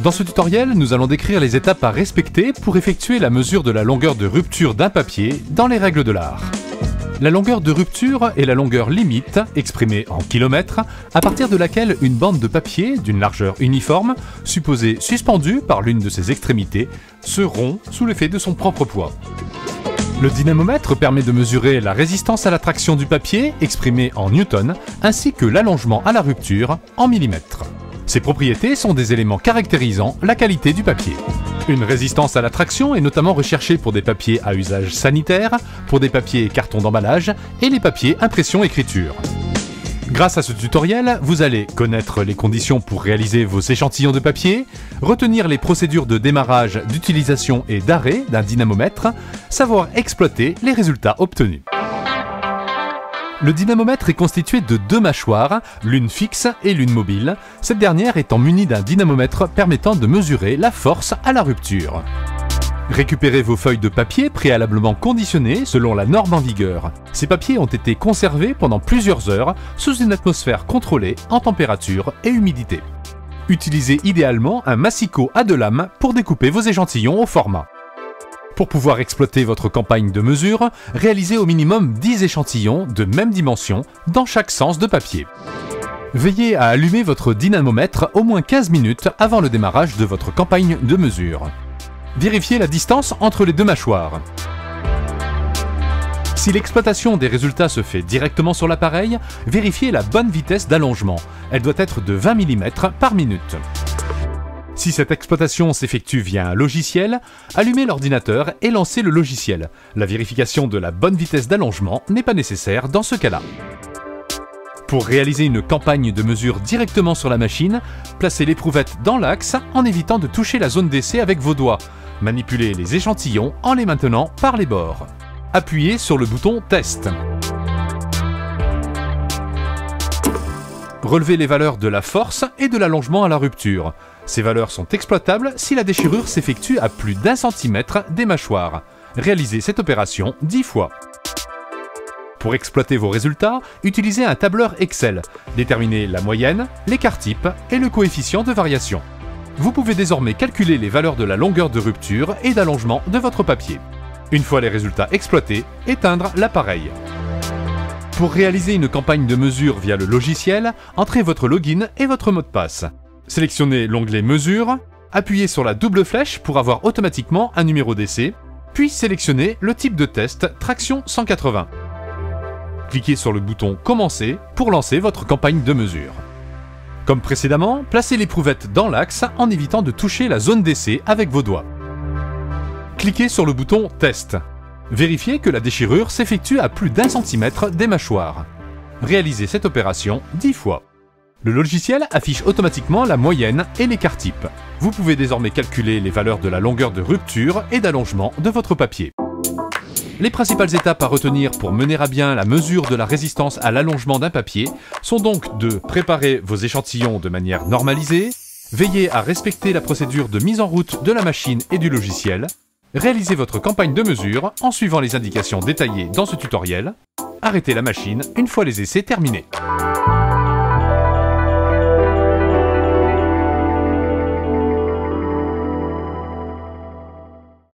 Dans ce tutoriel, nous allons décrire les étapes à respecter pour effectuer la mesure de la longueur de rupture d'un papier dans les règles de l'art. La longueur de rupture est la longueur limite, exprimée en kilomètres, à partir de laquelle une bande de papier d'une largeur uniforme, supposée suspendue par l'une de ses extrémités, se rompt sous l'effet de son propre poids. Le dynamomètre permet de mesurer la résistance à la traction du papier, exprimée en newtons, ainsi que l'allongement à la rupture en millimètres. Ces propriétés sont des éléments caractérisant la qualité du papier. Une résistance à la traction est notamment recherchée pour des papiers à usage sanitaire, pour des papiers carton d'emballage et les papiers impression-écriture. Grâce à ce tutoriel, vous allez connaître les conditions pour réaliser vos échantillons de papier, retenir les procédures de démarrage, d'utilisation et d'arrêt d'un dynamomètre, savoir exploiter les résultats obtenus. Le dynamomètre est constitué de deux mâchoires, l'une fixe et l'une mobile, cette dernière étant munie d'un dynamomètre permettant de mesurer la force à la rupture. Récupérez vos feuilles de papier préalablement conditionnées selon la norme en vigueur. Ces papiers ont été conservés pendant plusieurs heures sous une atmosphère contrôlée en température et humidité. Utilisez idéalement un massicot à deux lames pour découper vos échantillons au format. Pour pouvoir exploiter votre campagne de mesure, réalisez au minimum 10 échantillons de même dimension dans chaque sens de papier. Veillez à allumer votre dynamomètre au moins 15 minutes avant le démarrage de votre campagne de mesure. Vérifiez la distance entre les deux mâchoires. Si l'exploitation des résultats se fait directement sur l'appareil, vérifiez la bonne vitesse d'allongement. Elle doit être de 20 mm par minute. Si cette exploitation s'effectue via un logiciel, allumez l'ordinateur et lancez le logiciel. La vérification de la bonne vitesse d'allongement n'est pas nécessaire dans ce cas-là. Pour réaliser une campagne de mesure directement sur la machine, placez l'éprouvette dans l'axe en évitant de toucher la zone d'essai avec vos doigts. Manipulez les échantillons en les maintenant par les bords. Appuyez sur le bouton Test. Relevez les valeurs de la force et de l'allongement à la rupture. Ces valeurs sont exploitables si la déchirure s'effectue à plus d'1 centimètre des mâchoires. Réalisez cette opération 10 fois. Pour exploiter vos résultats, utilisez un tableur Excel. Déterminez la moyenne, l'écart type et le coefficient de variation. Vous pouvez désormais calculer les valeurs de la longueur de rupture et d'allongement de votre papier. Une fois les résultats exploités, éteindre l'appareil. Pour réaliser une campagne de mesure via le logiciel, entrez votre login et votre mot de passe. Sélectionnez l'onglet Mesure, appuyez sur la double flèche pour avoir automatiquement un numéro d'essai, puis sélectionnez le type de test Traction 180. Cliquez sur le bouton Commencer pour lancer votre campagne de mesure. Comme précédemment, placez l'éprouvette dans l'axe en évitant de toucher la zone d'essai avec vos doigts. Cliquez sur le bouton Test. Vérifiez que la déchirure s'effectue à plus d'1 centimètre des mâchoires. Réalisez cette opération 10 fois. Le logiciel affiche automatiquement la moyenne et l'écart type. Vous pouvez désormais calculer les valeurs de la longueur de rupture et d'allongement de votre papier. Les principales étapes à retenir pour mener à bien la mesure de la résistance à l'allongement d'un papier sont donc de préparer vos échantillons de manière normalisée, veiller à respecter la procédure de mise en route de la machine et du logiciel, réaliser votre campagne de mesure en suivant les indications détaillées dans ce tutoriel, arrêtez la machine une fois les essais terminés.